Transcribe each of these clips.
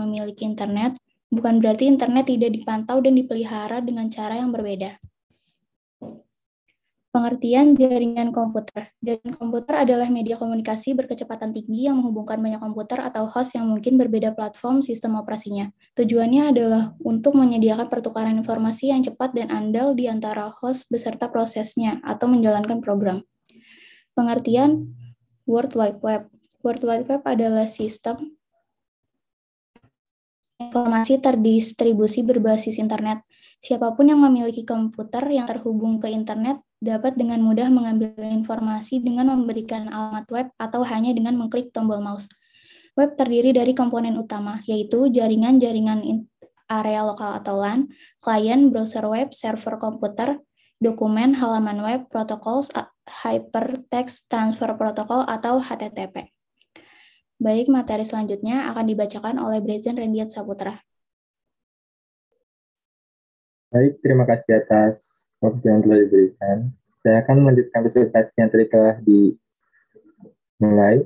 memiliki internet, bukan berarti internet tidak dipantau dan dipelihara dengan cara yang berbeda. Pengertian jaringan komputer. Jaringan komputer adalah media komunikasi berkecepatan tinggi yang menghubungkan banyak komputer atau host yang mungkin berbeda platform sistem operasinya. Tujuannya adalah untuk menyediakan pertukaran informasi yang cepat dan andal di antara host beserta prosesnya atau menjalankan program. Pengertian World Wide Web. World Wide Web adalah sistem informasi terdistribusi berbasis internet. Siapapun yang memiliki komputer yang terhubung ke internet dapat dengan mudah mengambil informasi dengan memberikan alamat web atau hanya dengan mengklik tombol mouse. Web terdiri dari komponen utama, yaitu jaringan-jaringan area lokal atau LAN, klien, browser web, server komputer, dokumen, halaman web, protokol, hypertext transfer protocol atau HTTP. Baik, materi selanjutnya akan dibacakan oleh Brazen Rendiat Saputra. Baik, terima kasih atas waktu yang telah diberikan. Saya akan melanjutkan presentasi yang tadi telah dimulai.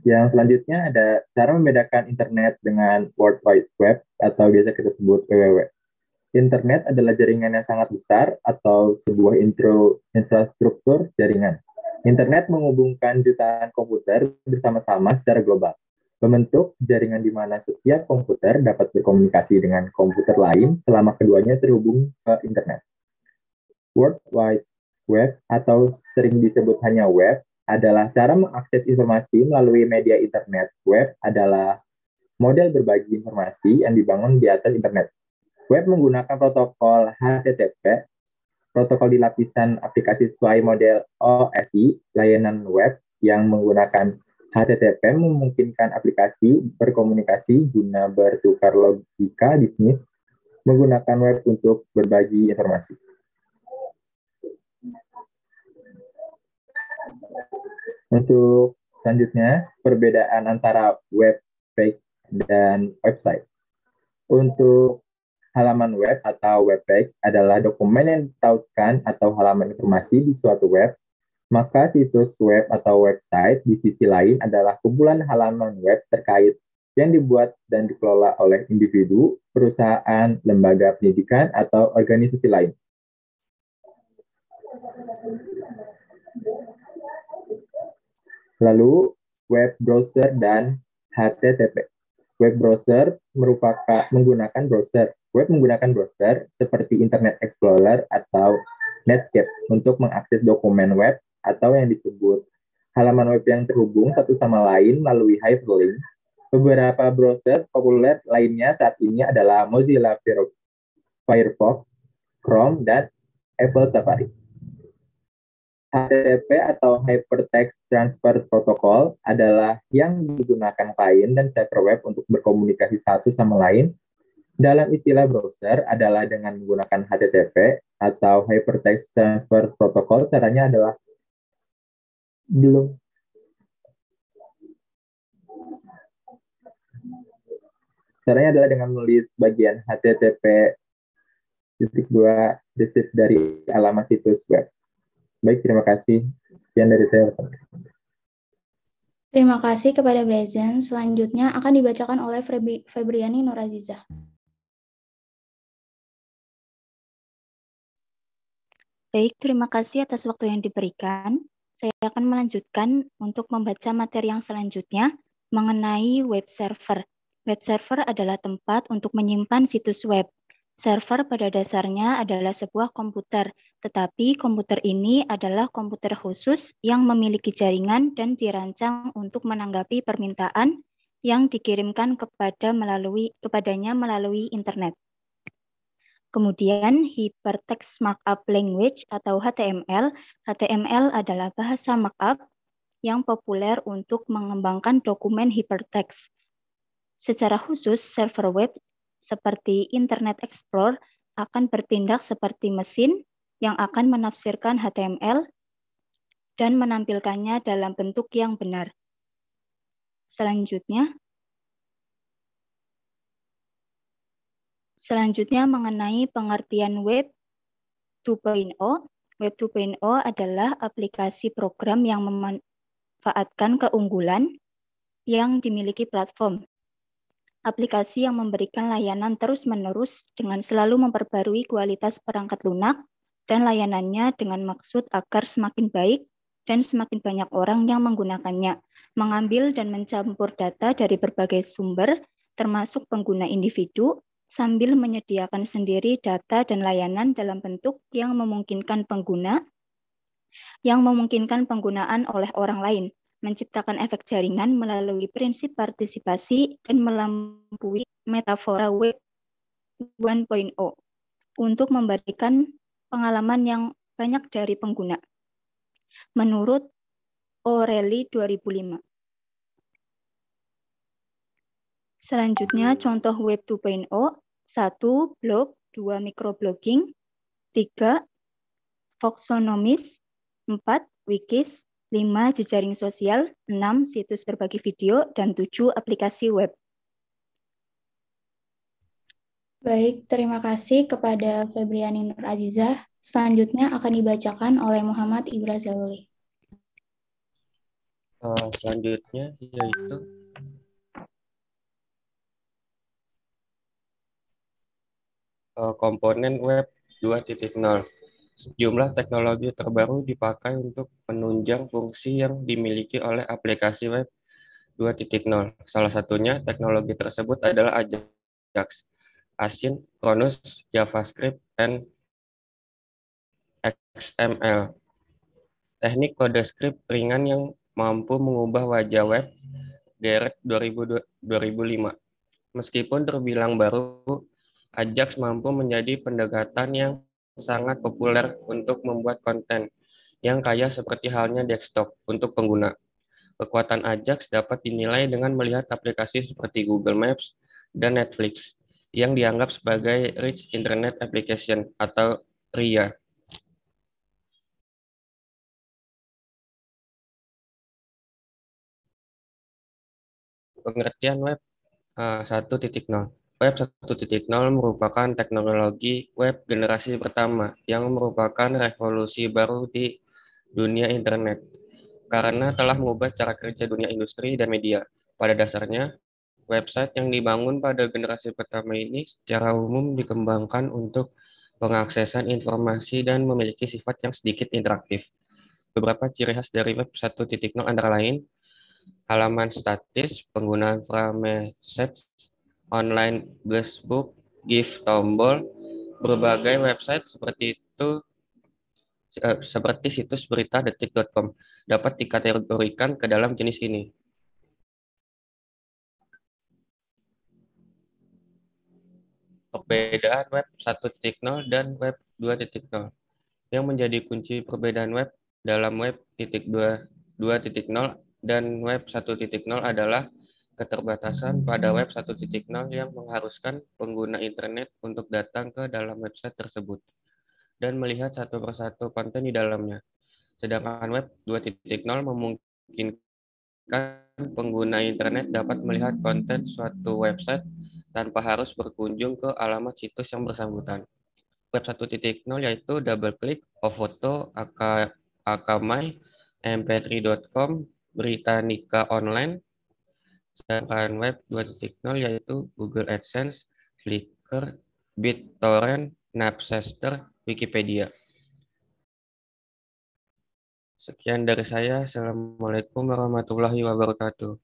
Yang selanjutnya ada cara membedakan internet dengan World Wide Web atau biasa kita sebut WWW. Internet adalah jaringan yang sangat besar atau sebuah infrastruktur jaringan. Internet menghubungkan jutaan komputer bersama-sama secara global. Membentuk jaringan di mana setiap komputer dapat berkomunikasi dengan komputer lain selama keduanya terhubung ke internet. World Wide Web atau sering disebut hanya web adalah cara mengakses informasi melalui media internet. Web adalah model berbagi informasi yang dibangun di atas internet. Web menggunakan protokol HTTP, protokol di lapisan aplikasi sesuai model OSI, layanan web yang menggunakan HTTP memungkinkan aplikasi berkomunikasi guna bertukar logika bisnis menggunakan web untuk berbagi informasi. Untuk selanjutnya, perbedaan antara web page dan website. Untuk halaman web atau web page adalah dokumen yang ditautkan atau halaman informasi di suatu web. Maka situs web atau website di sisi lain adalah kumpulan halaman web terkait yang dibuat dan dikelola oleh individu, perusahaan, lembaga pendidikan, atau organisasi lain. Lalu, web browser dan HTTP. Web browser menggunakan browser. Web menggunakan browser seperti Internet Explorer atau Netscape untuk mengakses dokumen web atau yang disebut halaman web yang terhubung satu sama lain melalui hyperlink. Beberapa browser populer lainnya saat ini adalah Mozilla Firefox, Chrome, dan Apple Safari. HTTP atau Hypertext Transfer Protocol adalah yang digunakan klien dan server web untuk berkomunikasi satu sama lain. Dalam istilah browser adalah dengan menggunakan HTTP atau Hypertext Transfer Protocol, caranya adalah dengan menulis bagian HTTP:// dari alamat situs web. Baik, terima kasih. Sekian dari saya. Terima kasih kepada Brazen. Selanjutnya akan dibacakan oleh Febriani Nuraziza. Baik, terima kasih atas waktu yang diberikan. Saya akan melanjutkan untuk membaca materi yang selanjutnya mengenai web server. Web server adalah tempat untuk menyimpan situs web. Server pada dasarnya adalah sebuah komputer, tetapi komputer ini adalah komputer khusus yang memiliki jaringan dan dirancang untuk menanggapi permintaan yang dikirimkan kepadanya melalui internet. Kemudian Hypertext Markup Language atau HTML. HTML adalah bahasa markup yang populer untuk mengembangkan dokumen hypertext. Secara khusus, server web seperti Internet Explorer akan bertindak seperti mesin yang akan menafsirkan HTML dan menampilkannya dalam bentuk yang benar. Selanjutnya mengenai pengertian Web 2.0. Web 2.0 adalah aplikasi program yang memanfaatkan keunggulan yang dimiliki platform. aplikasi yang memberikan layanan terus-menerus dengan selalu memperbarui kualitas perangkat lunak dan layanannya dengan maksud agar semakin baik dan semakin banyak orang yang menggunakannya, mengambil dan mencampur data dari berbagai sumber, termasuk pengguna individu, sambil menyediakan sendiri data dan layanan dalam bentuk yang memungkinkan penggunaan oleh orang lain, menciptakan efek jaringan melalui prinsip partisipasi dan melampaui metafora Web 1.0 untuk memberikan pengalaman yang banyak dari pengguna. Menurut O'Reilly 2005. Selanjutnya contoh Web 2.0, 1. Blog, 2. Microblogging, 3. Voxonomis, 4. Wikis, 5. Jejaring sosial, 6. Situs berbagi video, dan 7. Aplikasi web. Baik, terima kasih kepada Febriani Nur Azizah. Selanjutnya akan dibacakan oleh Muhammad Ibra Zaluli. Selanjutnya yaitu komponen web 2.0. Sejumlah teknologi terbaru dipakai untuk menunjang fungsi yang dimiliki oleh aplikasi web 2.0. Salah satunya teknologi tersebut adalah Ajax, Asynchronous JavaScript, dan XML. Teknik kode script ringan yang mampu mengubah wajah web, Garrett 2005. Meskipun terbilang baru, Ajax mampu menjadi pendekatan yang sangat populer untuk membuat konten yang kaya seperti halnya desktop untuk pengguna. Kekuatan Ajax dapat dinilai dengan melihat aplikasi seperti Google Maps dan Netflix yang dianggap sebagai Rich Internet Application atau RIA. Pengertian web 1.0. Web 1.0 merupakan teknologi web generasi pertama yang merupakan revolusi baru di dunia internet karena telah mengubah cara kerja dunia industri dan media. Pada dasarnya, website yang dibangun pada generasi pertama ini secara umum dikembangkan untuk pengaksesan informasi dan memiliki sifat yang sedikit interaktif. Beberapa ciri khas dari web 1.0 antara lain halaman statis, penggunaan frame message, online guestbook, GIF tombol, berbagai website seperti situs berita detik.com dapat dikategorikan ke dalam jenis ini. Perbedaan web 1.0 dan web 2.0. Yang menjadi kunci perbedaan web dalam web 2.0 dan web 1.0 adalah keterbatasan pada web 1.0 yang mengharuskan pengguna internet untuk datang ke dalam website tersebut dan melihat satu persatu konten di dalamnya. Sedangkan web 2.0 memungkinkan pengguna internet dapat melihat konten suatu website tanpa harus berkunjung ke alamat situs yang bersangkutan. Web 1.0 yaitu DoubleClick, Ofoto, Akamai, mp3.com, Britannica Online. Sedangkan web 2.0 yaitu Google AdSense, Flickr, BitTorrent, Napster, Wikipedia. Sekian dari saya. Assalamualaikum warahmatullahi wabarakatuh.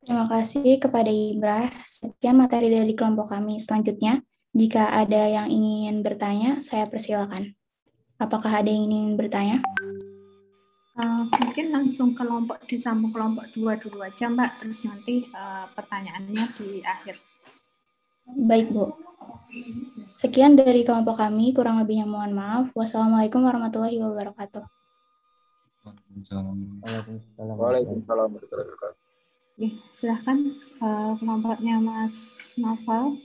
Terima kasih kepada Ibra. Sekian materi dari kelompok kami. Selanjutnya, jika ada yang ingin bertanya, saya persilakan. Apakah ada yang ingin bertanya? Mungkin langsung disambung kelompok 2 dulu aja, Mbak. Terus nanti pertanyaannya di akhir. Baik, Bu. Sekian dari kelompok kami. Kurang lebihnya mohon maaf. Wassalamualaikum warahmatullahi wabarakatuh. Waalaikumsalam warahmatullahi wabarakatuh. Silahkan kelompoknya Mas Noval.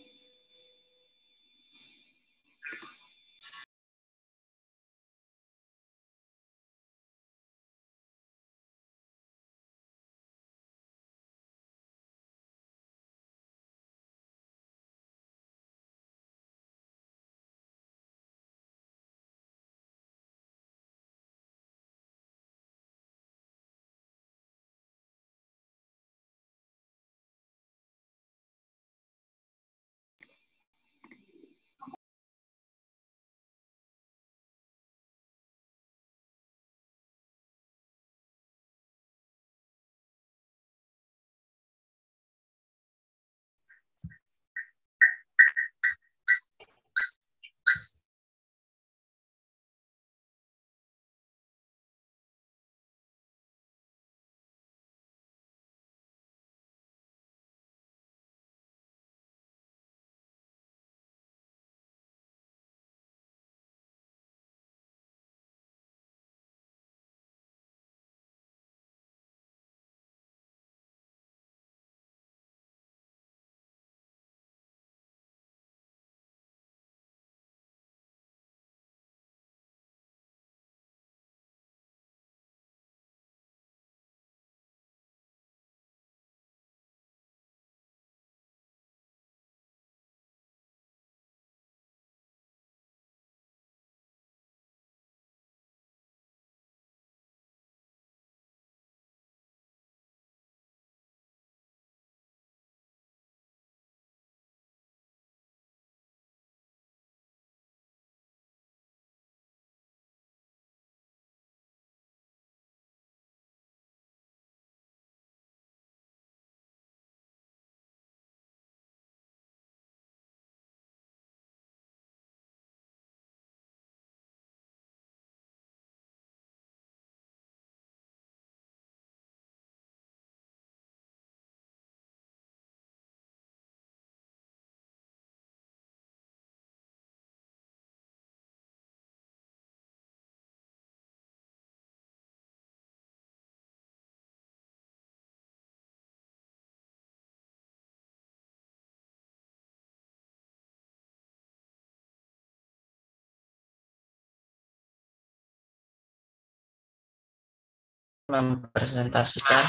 mempresentasikan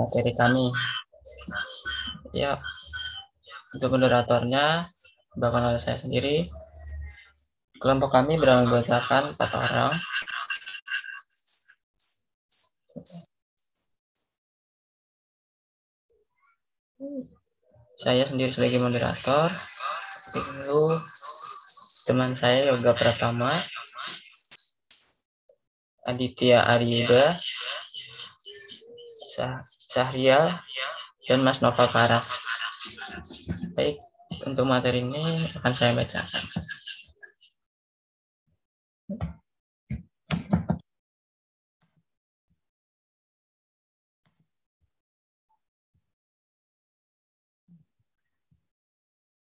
materi kami. Ya, untuk moderatornya bakal oleh saya sendiri. Kelompok kami beranggotakan 4 orang. Saya sendiri sebagai moderator. Lalu teman saya Yoga Pratama, Aditya Aryuda, Syahrial, dan Mas Nova Karas. Baik, untuk materi ini akan saya bacakan.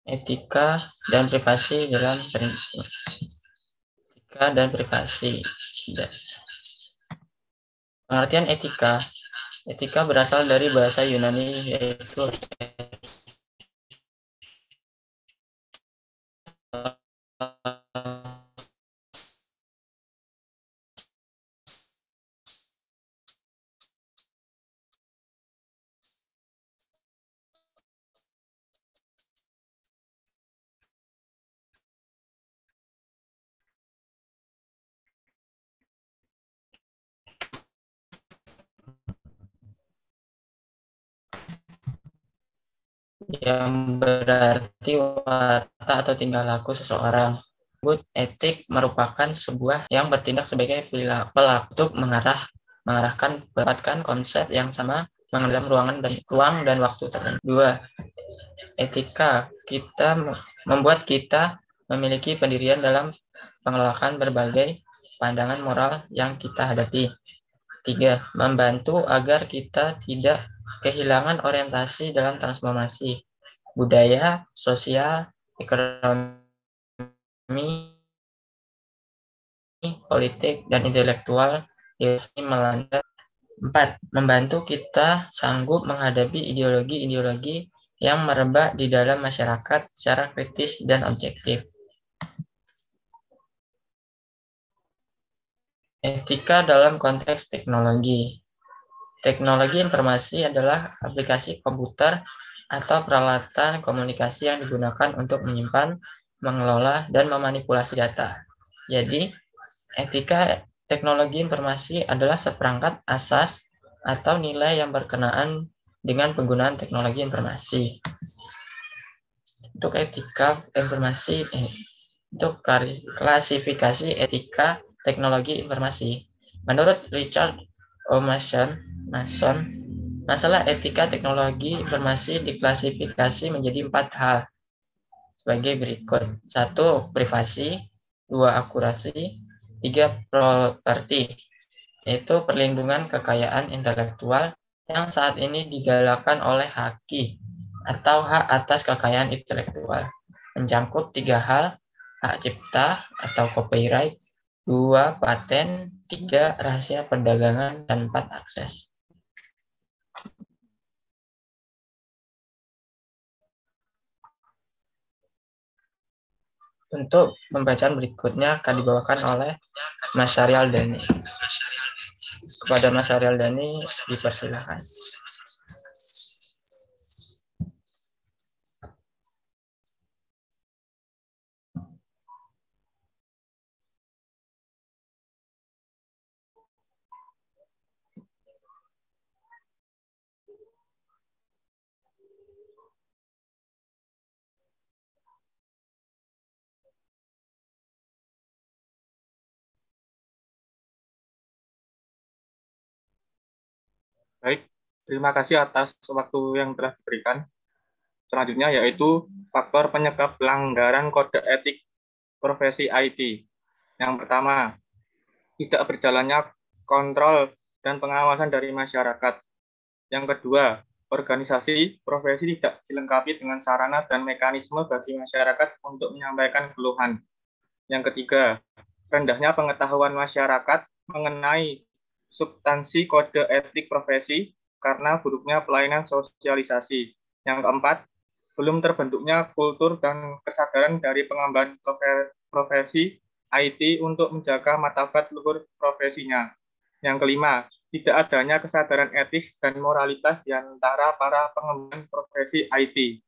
Etika dan privasi dalam etika dan privasi. Pengertian etika. Etika berasal dari bahasa Yunani yaitu yang berarti watak atau tingkah laku seseorang. Etik merupakan sebuah yang bertindak sebagai pelaku untuk mengarahkan konsep yang sama dalam ruang dan waktu tertentu. 2. Etika membuat kita memiliki pendirian dalam pengelolaan berbagai pandangan moral yang kita hadapi. 3. Membantu agar kita tidak kehilangan orientasi dalam transformasi budaya, sosial, ekonomi, politik, dan intelektual yang melanda. 4. Membantu kita sanggup menghadapi ideologi-ideologi yang merebak di dalam masyarakat secara kritis dan objektif. Etika dalam konteks teknologi. Teknologi informasi adalah aplikasi komputer atau peralatan komunikasi yang digunakan untuk menyimpan, mengelola, dan memanipulasi data. Jadi, etika teknologi informasi adalah seperangkat asas atau nilai yang berkenaan dengan penggunaan teknologi informasi. Untuk etika informasi, untuk klasifikasi etika teknologi informasi. Menurut Richard O. Mason, masalah etika teknologi informasi diklasifikasi menjadi 4 hal sebagai berikut. 1. Privasi. 2. Akurasi. 3. Properti, yaitu perlindungan kekayaan intelektual yang saat ini digalakkan oleh haki atau hak atas kekayaan intelektual. Mencangkup 3 hal, hak cipta atau copyright, 2. Paten, 3. Rahasia perdagangan, dan 4. Akses. Untuk pembacaan berikutnya akan dibawakan oleh Mas Syahrial Dhani. Kepada Mas Syahrial Dhani dipersilakan. Baik, terima kasih atas waktu yang telah diberikan. Selanjutnya yaitu faktor penyebab pelanggaran kode etik profesi IT. Yang pertama, tidak berjalannya kontrol dan pengawasan dari masyarakat. Yang kedua, organisasi profesi tidak dilengkapi dengan sarana dan mekanisme bagi masyarakat untuk menyampaikan keluhan. Yang ketiga, rendahnya pengetahuan masyarakat mengenai substansi kode etik profesi karena buruknya pelayanan sosialisasi. Yang keempat, belum terbentuknya kultur dan kesadaran dari pengemban profesi IT untuk menjaga martabat luhur profesinya. Yang kelima, tidak adanya kesadaran etis dan moralitas di antara para pengemban profesi IT.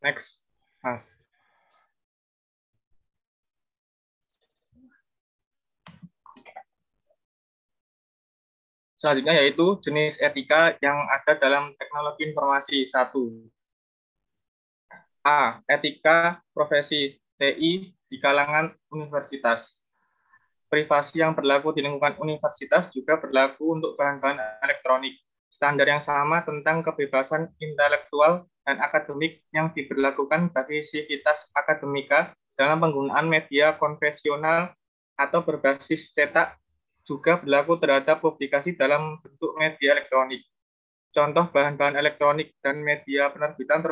Next, Mas. Selanjutnya yaitu jenis etika yang ada dalam teknologi informasi. 1. A. Etika profesi TI di kalangan universitas. Privasi yang berlaku di lingkungan universitas juga berlaku untuk bahan-bahan elektronik. Standar yang sama tentang kebebasan intelektual dan akademik yang diberlakukan bagi sivitas akademika dalam penggunaan media konvensional atau berbasis cetak juga berlaku terhadap publikasi dalam bentuk media elektronik. Contoh bahan-bahan elektronik dan media penerbitan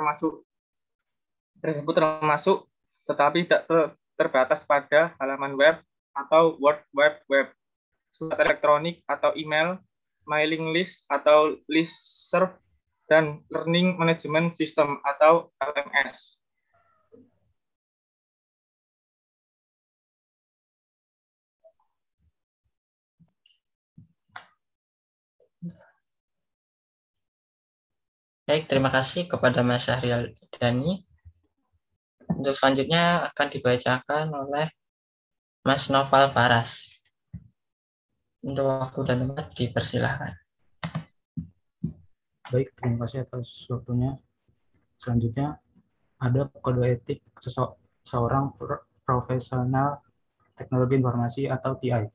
tersebut termasuk, tetapi tidak terbatas pada halaman web atau World Wide Web, surat elektronik atau email, mailing list atau listserv, dan learning management system atau LMS. Baik, terima kasih kepada Mas Syahrial Dani. Untuk selanjutnya akan dibacakan oleh Mas Noval Faras. Untuk waktu dan tempat dipersilahkan. Baik, terima kasih atas waktunya. Selanjutnya ada kode etik seorang profesional teknologi informasi atau TI.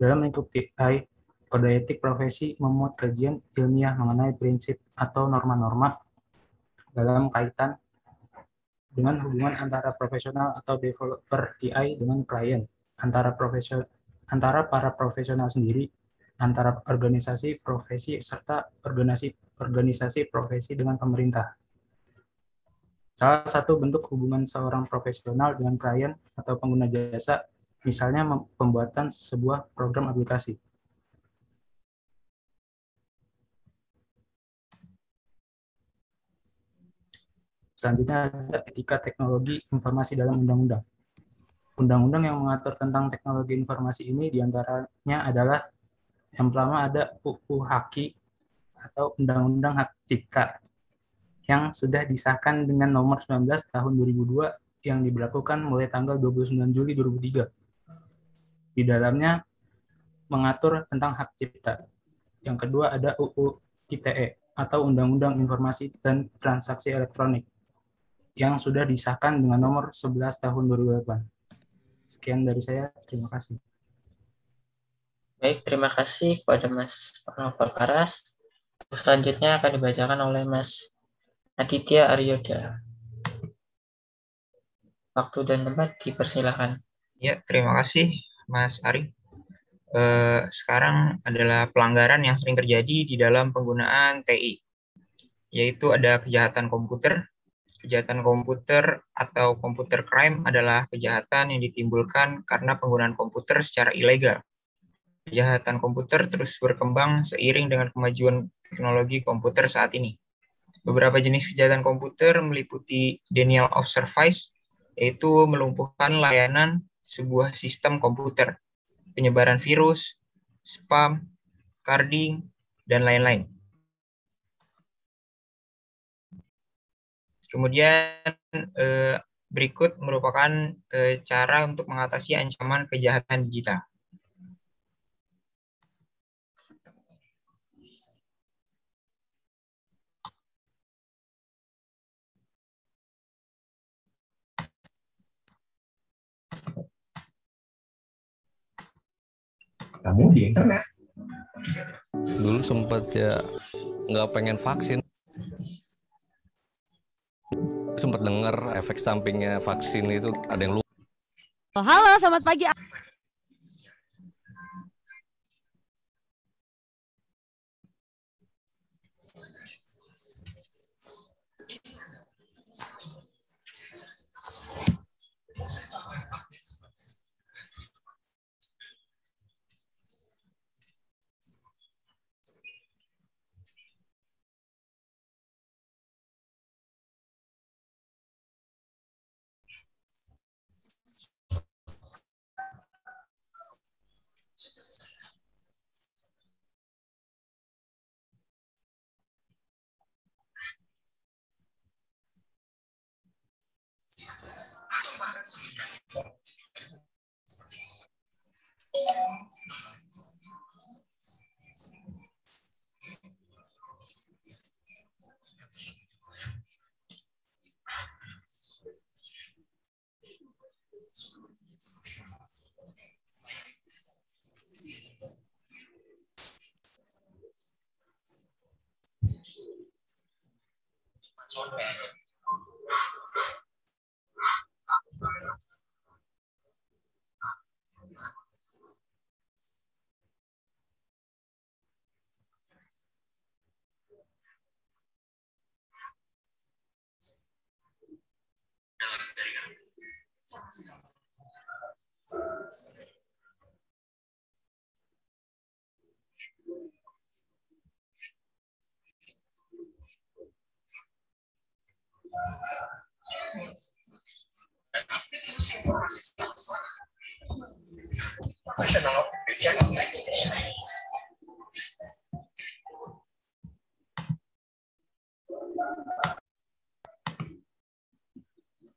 Dalam lingkup TI, kode etik profesi memuat kajian ilmiah mengenai prinsip atau norma-norma dalam kaitan dengan hubungan antara profesional atau developer TI dengan klien, antara para profesional sendiri, antara organisasi profesi, serta organisasi profesi dengan pemerintah. Salah satu bentuk hubungan seorang profesional dengan klien atau pengguna jasa, misalnya pembuatan sebuah program aplikasi. Selanjutnya ada etika teknologi informasi dalam undang-undang. Undang-undang yang mengatur tentang teknologi informasi ini diantaranya adalah yang pertama ada UU HAKI atau Undang-Undang Hak Cipta yang sudah disahkan dengan nomor 19 tahun 2002 yang diberlakukan mulai tanggal 29 Juli 2003. Di dalamnya mengatur tentang hak cipta. Yang kedua ada UU ITE atau Undang-Undang Informasi dan Transaksi Elektronik yang sudah disahkan dengan nomor 11 tahun 2008. Sekian dari saya, terima kasih. Baik, terima kasih kepada Mas Noval Faras. Selanjutnya akan dibacakan oleh Mas Aditya Aryoda. Waktu dan tempat dipersilahkan. Ya, terima kasih Mas Ari. Sekarang adalah pelanggaran yang sering terjadi di dalam penggunaan TI, yaitu ada kejahatan komputer. Kejahatan komputer atau computer crime adalah kejahatan yang ditimbulkan karena penggunaan komputer secara ilegal. Kejahatan komputer terus berkembang seiring dengan kemajuan teknologi komputer saat ini. Beberapa jenis kejahatan komputer meliputi denial of service, yaitu melumpuhkan layanan sebuah sistem komputer, penyebaran virus, spam, carding, dan lain-lain. Kemudian berikut merupakan cara untuk mengatasi ancaman kejahatan digital. Kamu di internet. Dulu sempat ya nggak pengen vaksin. Sempat dengar efek sampingnya vaksin itu ada yang lupa. Halo, selamat pagi.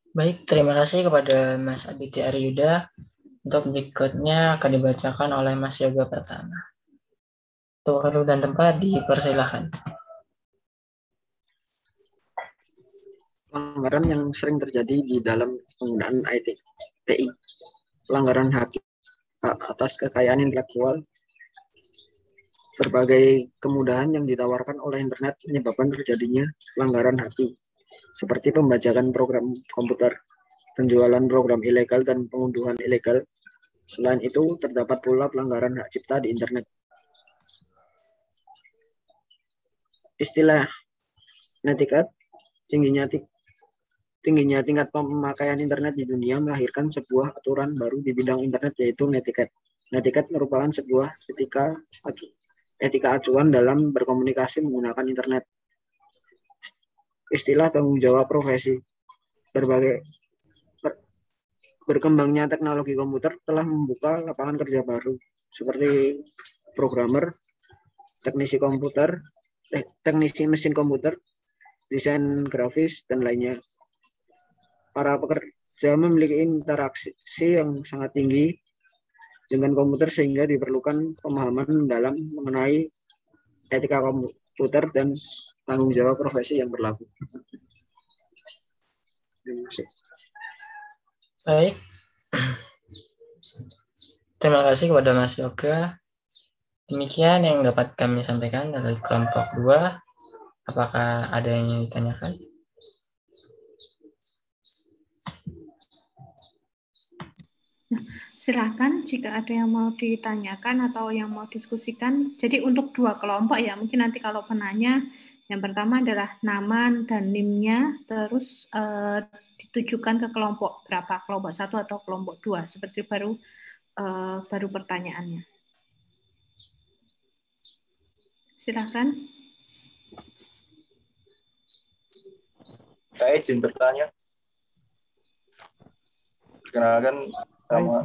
Baik, terima kasih kepada Mas Aditya Aryuda. Untuk berikutnya akan dibacakan oleh Mas Yoga Pratama. Untuk waktu dan tempat dipersilahkan. Pelanggaran yang sering terjadi di dalam penggunaan TI, pelanggaran hak atas kekayaan intelektual, berbagai kemudahan yang ditawarkan oleh internet menyebabkan terjadinya pelanggaran hak, seperti pembajakan program komputer, penjualan program ilegal, dan pengunduhan ilegal. Selain itu, terdapat pula pelanggaran hak cipta di internet. Istilah netiquette, tingginya tingkat pemakaian internet di dunia melahirkan sebuah aturan baru di bidang internet, yaitu netiquette. Netiquette merupakan sebuah etika acuan dalam berkomunikasi menggunakan internet. Istilah tanggung jawab profesi. Berkembangnya teknologi komputer telah membuka lapangan kerja baru, seperti programmer, teknisi komputer, teknisi mesin komputer, desain grafis, dan lainnya. Para pekerja memiliki interaksi yang sangat tinggi dengan komputer, sehingga diperlukan pemahaman mendalam mengenai etika komputer dan tanggung jawab profesi yang berlaku. Terima kasih. Baik. Terima kasih kepada Mas Yoga. Demikian yang dapat kami sampaikan dari kelompok 2. Apakah ada yang ingin ditanyakan? Silakan jika ada yang mau ditanyakan atau yang mau diskusikan. Jadi untuk 2 kelompok ya, mungkin nanti kalau penanya, yang pertama adalah nama dan NIM-nya, terus ditujukan ke kelompok berapa, kelompok 1 atau kelompok 2, seperti baru pertanyaannya. Silakan. Saya izin bertanya. Perkenalkan,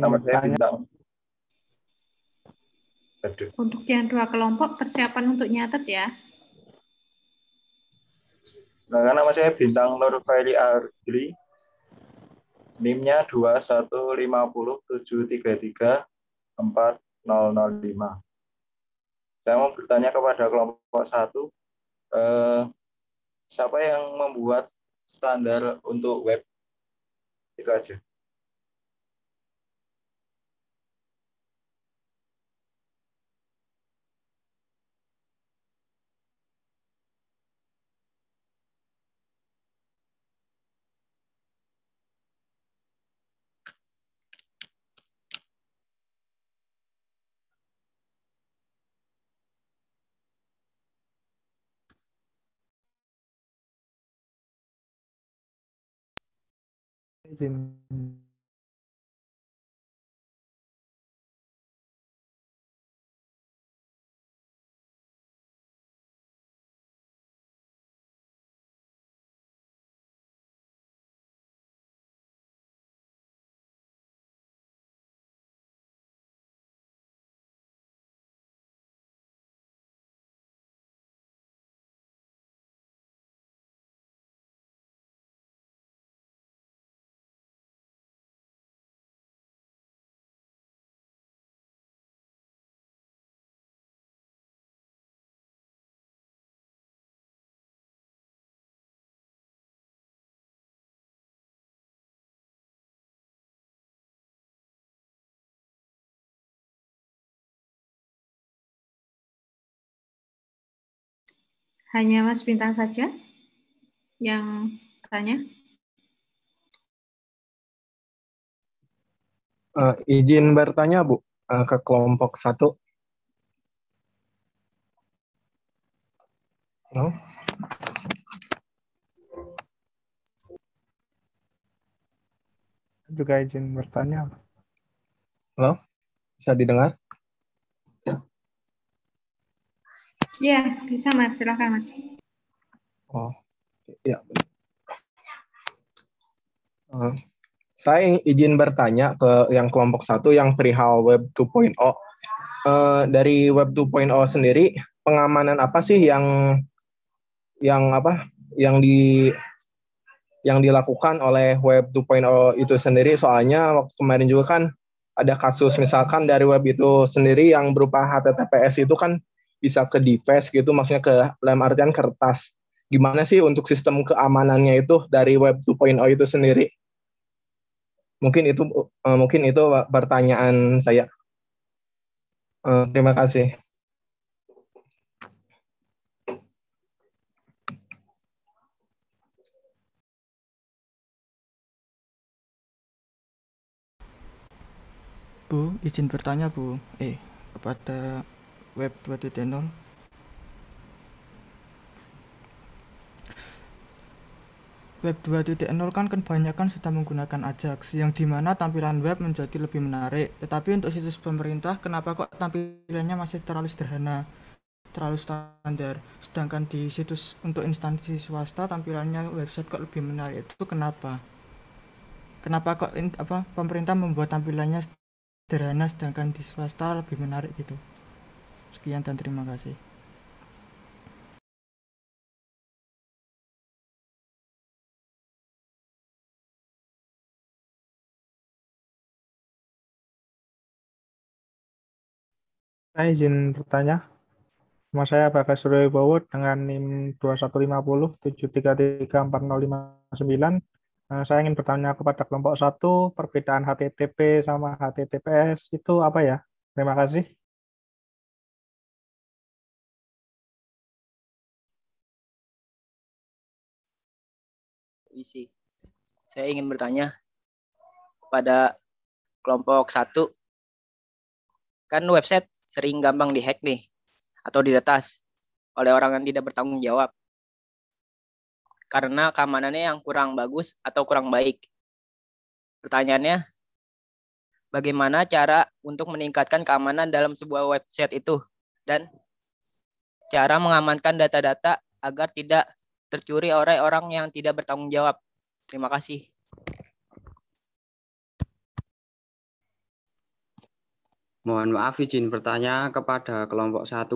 nama saya Bintang. Untuk yang 2 kelompok, persiapan untuk nyatet ya. Perkenalkan, nama saya Bintang Nurfaili Ardli. NIM-nya 21507334005. Saya mau bertanya kepada kelompok 1, siapa yang membuat standar untuk web? Itu aja. Izin hanya Mas Bintang saja yang tanya. Izin bertanya, Bu, ke kelompok 1. Halo? Juga izin bertanya. Halo? Bisa didengar? Ya, bisa Mas, silakan Mas. Oh, ya. Saya izin bertanya ke yang kelompok 1 yang perihal Web 2.0. Dari Web 2.0 sendiri, pengamanan apa sih yang dilakukan oleh Web 2.0 itu sendiri? Soalnya waktu kemarin juga kan ada kasus misalkan dari web itu sendiri yang berupa HTTPS itu kan bisa ke device gitu, maksudnya ke dalam artian kertas. Gimana sih untuk sistem keamanannya itu dari Web 2.0 itu sendiri? Mungkin itu pertanyaan saya. Terima kasih. Bu, izin bertanya Bu, kepada Web 2.0. Web 2.0 kan kebanyakan sudah menggunakan Ajax, yang dimana tampilan web menjadi lebih menarik. Tetapi untuk situs pemerintah, kenapa kok tampilannya masih terlalu sederhana, terlalu standar? Sedangkan di situs untuk instansi swasta, tampilannya website kok lebih menarik. Itu kenapa? Kenapa kok pemerintah membuat tampilannya sederhana, sedangkan di swasta lebih menarik gitu? Sekian dan terima kasih. Saya izin bertanya. Nama saya Bagas Surya Wibowo dengan NIM 215073340559. Saya ingin bertanya kepada kelompok 1, perbedaan HTTP sama HTTPS itu apa ya? Terima kasih. Saya ingin bertanya kepada kelompok 1, kan website sering gampang dihack nih, atau diretas oleh orang yang tidak bertanggung jawab karena keamanannya yang kurang bagus atau kurang baik. Pertanyaannya, bagaimana cara untuk meningkatkan keamanan dalam sebuah website itu dan cara mengamankan data-data agar tidak tercuri oleh orang yang tidak bertanggung jawab? Terima kasih. Mohon maaf, izin bertanya kepada kelompok 1.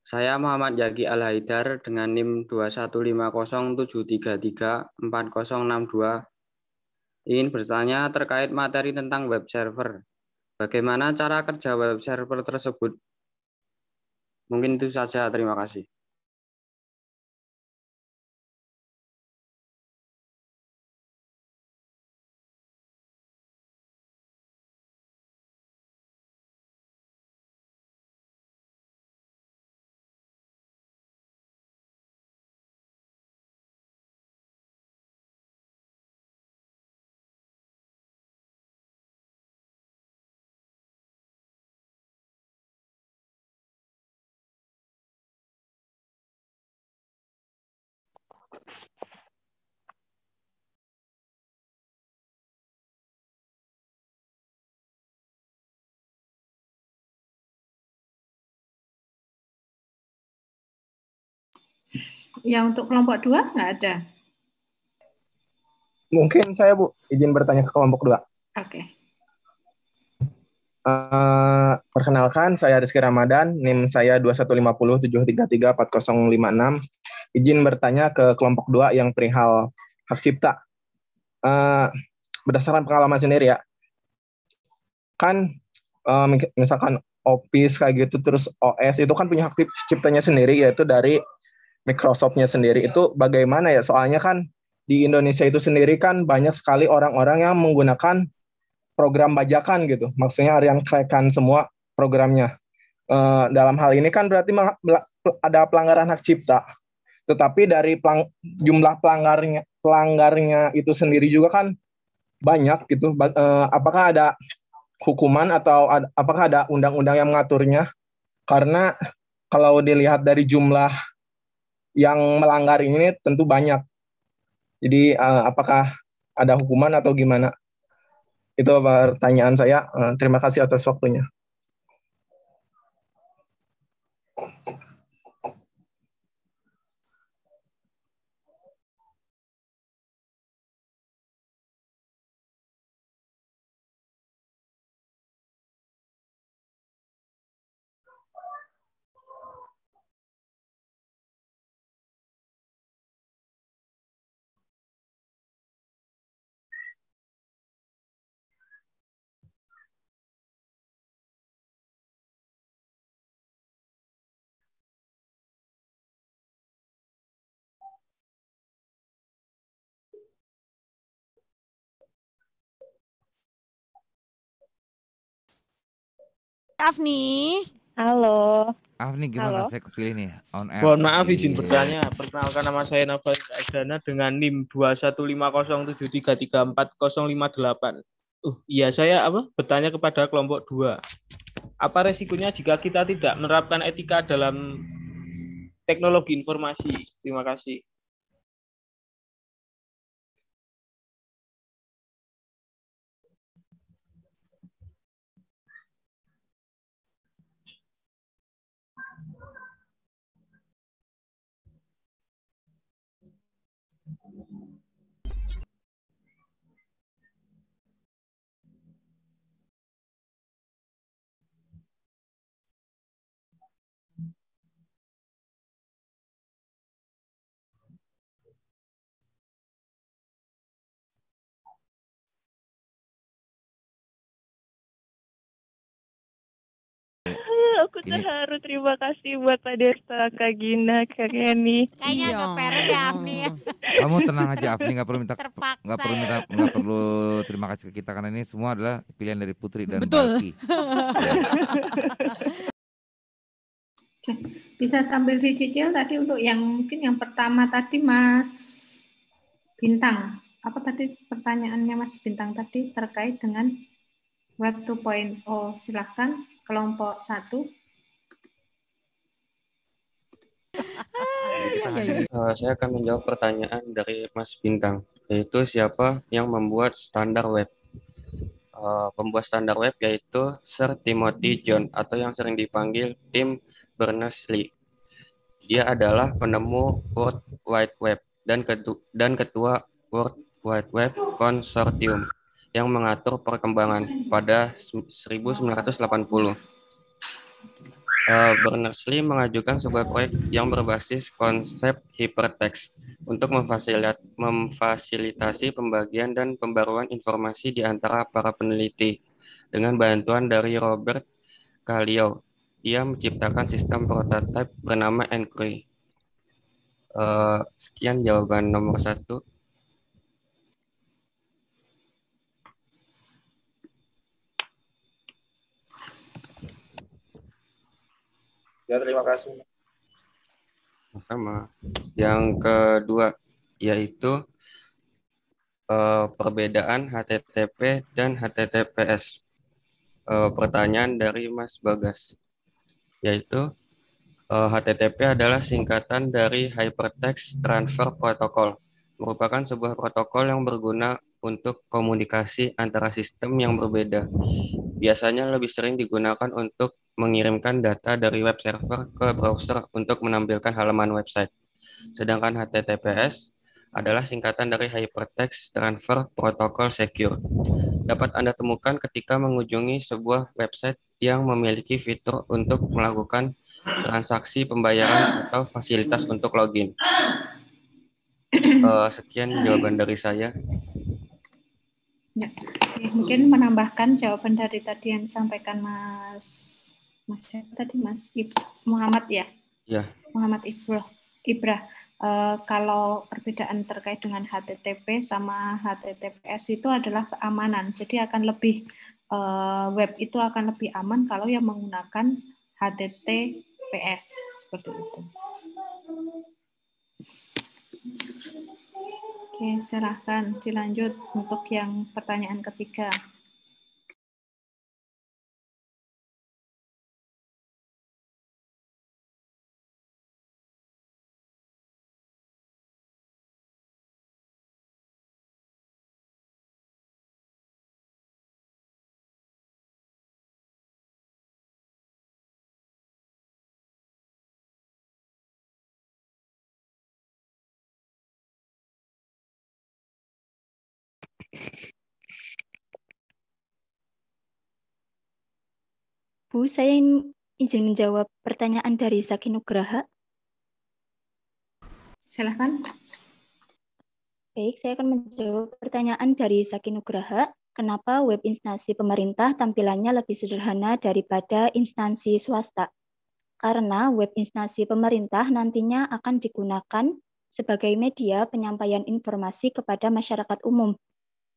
Saya Muhammad Yagi Al-Haidar dengan NIM 215073340062. Ingin bertanya terkait materi tentang web server. Bagaimana cara kerja web server tersebut? Mungkin itu saja, terima kasih. Yang untuk kelompok 2 nggak ada? Mungkin saya, Bu, izin bertanya ke kelompok 2. Oke. Perkenalkan, saya Rizky Ramadan, NIM saya 215073340056. Izin bertanya ke kelompok 2 yang perihal hak cipta. Berdasarkan pengalaman sendiri ya, kan misalkan Office kayak gitu, terus OS itu kan punya hak ciptanya sendiri, yaitu dari Microsoft-nya sendiri. Itu bagaimana ya? Soalnya kan di Indonesia itu sendiri kan banyak sekali orang-orang yang menggunakan program bajakan gitu. Maksudnya yang crack-kan semua programnya. Dalam hal ini kan berarti ada pelanggaran hak cipta. Tetapi dari jumlah pelanggarnya itu sendiri juga kan banyak gitu. Apakah ada hukuman atau apakah ada undang-undang yang mengaturnya? Karena kalau dilihat dari jumlah yang melanggar ini tentu banyak. Jadi apakah ada hukuman atau gimana? Itu pertanyaan saya. Terima kasih atas waktunya. Afni. Halo. Afni gimana? Halo. Saya kepilih nih on air. Mohon maaf izin bertanya. Perkenalkan nama saya Nafal Agdana dengan NIM 21507334058. Iya saya bertanya kepada kelompok 2. Apa resikonya jika kita tidak menerapkan etika dalam teknologi informasi? Terima kasih. Aku terharu, terima kasih buat Pak Desta, Kak Gina, Kak Reni. Kayaknya agak peres ya Afni. Kamu tenang aja Afni, nggak perlu terima kasih ke kita karena ini semua adalah pilihan dari Putri dan Balki. Bisa sambil dicicil tadi untuk yang mungkin yang pertama tadi Mas Bintang. Apa tadi pertanyaannya Mas Bintang tadi terkait dengan Web 2.0? Silahkan kelompok 1. Saya akan menjawab pertanyaan dari Mas Bintang, yaitu siapa yang membuat standar web. Pembuat standar web yaitu Sir Timothy John atau yang sering dipanggil Tim Berners-Lee. Dia adalah penemu World Wide Web dan ketua World Wide Web Consortium yang mengatur perkembangan pada 1980. Berners-Lee mengajukan sebuah proyek yang berbasis konsep hypertext untuk memfasilitasi pembagian dan pembaruan informasi di antara para peneliti. Dengan bantuan dari Robert Kallio, ia menciptakan sistem prototipe bernama Enquiry. Sekian jawaban nomor 1. Ya, terima kasih. Sama. Yang kedua yaitu perbedaan HTTP dan HTTPS. Pertanyaan dari Mas Bagas, yaitu HTTP adalah singkatan dari Hypertext Transfer Protocol, merupakan sebuah protokol yang berguna untuk komunikasi antara sistem yang berbeda. Biasanya lebih sering digunakan untuk mengirimkan data dari web server ke browser untuk menampilkan halaman website. Sedangkan HTTPS adalah singkatan dari Hypertext Transfer Protocol Secure. Dapat Anda temukan ketika mengunjungi sebuah website yang memiliki fitur untuk melakukan transaksi pembayaran atau fasilitas untuk login. Sekian jawaban dari saya. Ya, mungkin menambahkan jawaban dari tadi yang disampaikan Mas Muhammad ya. Ya. Muhammad Ibrah. Kalau perbedaan terkait dengan HTTP sama HTTPS itu adalah keamanan. Jadi akan lebih web itu akan lebih aman kalau yang menggunakan HTTPS seperti itu. Oke, silahkan dilanjut untuk yang pertanyaan ketiga. Bu, saya izin menjawab pertanyaan dari Zaki Nugraha. Silahkan. Baik, saya akan menjawab pertanyaan dari Zaki Nugraha. Kenapa web instansi pemerintah tampilannya lebih sederhana daripada instansi swasta? Karena web instansi pemerintah nantinya akan digunakan sebagai media penyampaian informasi kepada masyarakat umum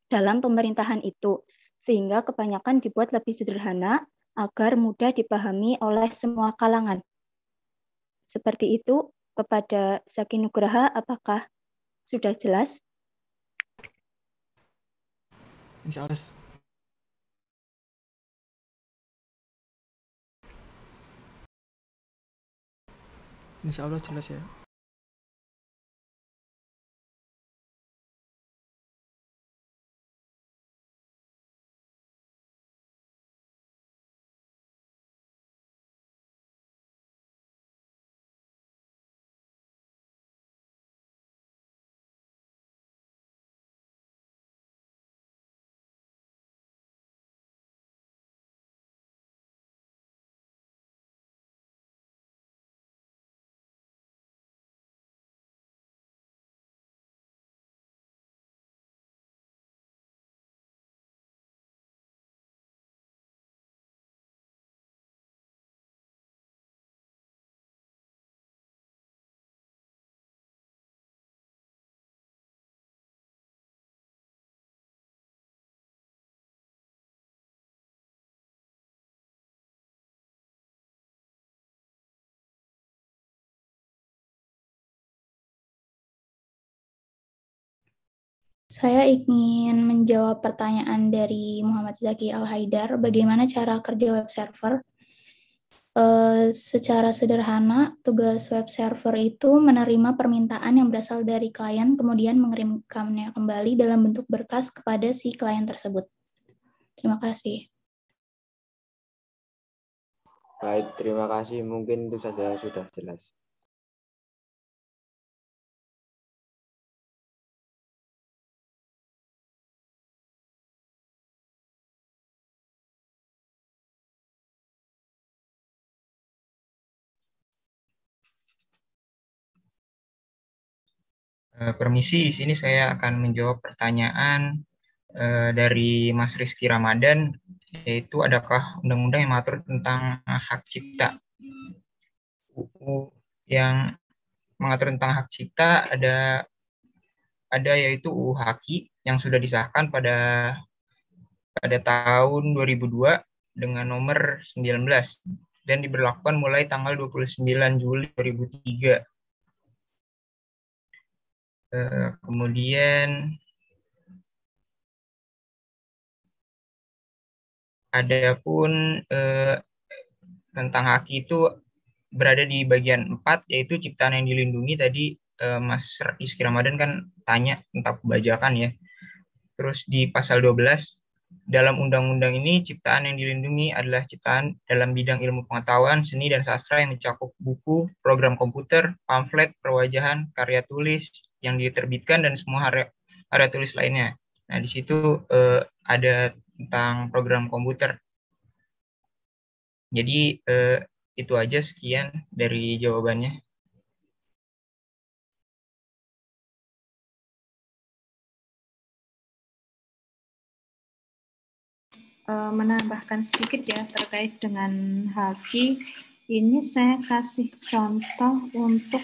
dalam pemerintahan itu, sehingga kebanyakan dibuat lebih sederhana agar mudah dipahami oleh semua kalangan. Seperti itu, kepada Zaki Nugraha, apakah sudah jelas? Insya Allah. Insya Allah jelas ya. Saya ingin menjawab pertanyaan dari Muhammad Zaki Al-Haidar, bagaimana cara kerja web server? Secara sederhana, tugas web server itu menerima permintaan yang berasal dari klien, kemudian mengirimkannya kembali dalam bentuk berkas kepada si klien tersebut. Terima kasih. Baik, terima kasih. Mungkin itu saja sudah jelas. Permisi, di sini saya akan menjawab pertanyaan dari Mas Rizky Ramadan, yaitu adakah undang-undang yang mengatur tentang hak cipta? Yang mengatur tentang hak cipta ada yaitu UU HAKI yang sudah disahkan pada tahun 2002 dengan nomor 19 dan diberlakukan mulai tanggal 29 Juli 2003. Kemudian adapun tentang HAKI itu berada di bagian 4, yaitu ciptaan yang dilindungi. Tadi Mas Rizky Ramadan kan tanya tentang pembajakan ya. Terus di pasal 12, dalam undang-undang ini ciptaan yang dilindungi adalah ciptaan dalam bidang ilmu pengetahuan, seni, dan sastra yang mencakup buku, program komputer, pamflet, perwajahan, karya tulis yang diterbitkan, dan semua karya tulis lainnya. Nah, di situ ada tentang program komputer. Jadi itu aja, sekian dari jawabannya. Menambahkan sedikit ya terkait dengan HAKI. Ini saya kasih contoh untuk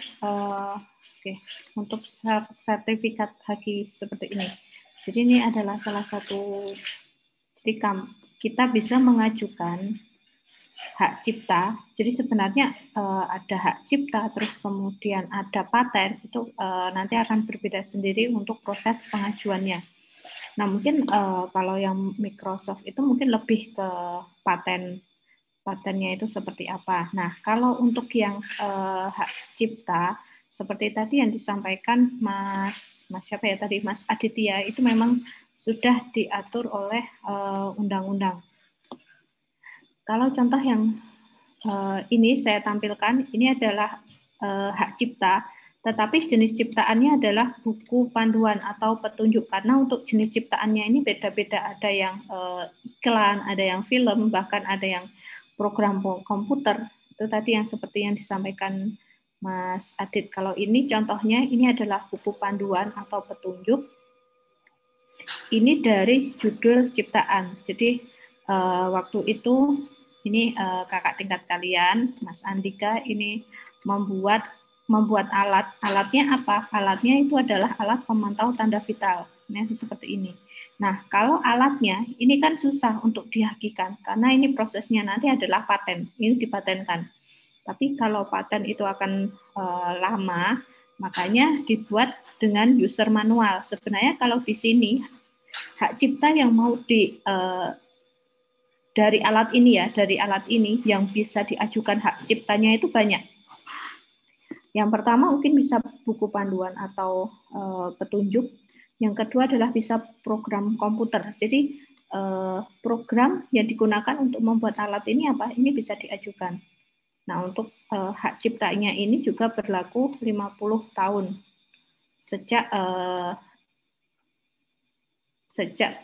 untuk sertifikat HAKI seperti ini. Jadi ini adalah salah satu. Jadi kita bisa mengajukan hak cipta. Jadi sebenarnya ada hak cipta, terus kemudian ada paten, itu nanti akan berbeda sendiri untuk proses pengajuannya. Nah, mungkin kalau yang Microsoft itu mungkin lebih ke patennya itu seperti apa. Nah, kalau untuk yang hak cipta, seperti tadi yang disampaikan Mas siapa ya tadi, Mas Aditya, itu memang sudah diatur oleh undang-undang. Kalau contoh yang ini saya tampilkan, ini adalah hak cipta, tetapi jenis ciptaannya adalah buku panduan atau petunjuk, karena untuk jenis ciptaannya ini beda-beda, ada yang iklan, ada yang film, bahkan ada yang program komputer. Itu tadi yang seperti yang disampaikan Mas Adit. Kalau ini contohnya, ini adalah buku panduan atau petunjuk. Ini dari judul ciptaan. Jadi waktu itu ini kakak tingkat kalian, Mas Andika, ini membuat alat. Alatnya apa? Alatnya itu adalah alat pemantau tanda vital. Ini seperti ini. Nah, kalau alatnya ini kan susah untuk dihakikan karena ini prosesnya nanti adalah paten. Ini dipatenkan. Tapi kalau paten itu akan lama, makanya dibuat dengan user manual. Sebenarnya kalau di sini hak cipta yang mau dari alat ini yang bisa diajukan hak ciptanya itu banyak. Yang pertama mungkin bisa buku panduan atau petunjuk. Yang kedua adalah bisa program komputer. Jadi program yang digunakan untuk membuat alat ini apa? Ini bisa diajukan. Nah, untuk hak ciptanya ini juga berlaku 50 tahun sejak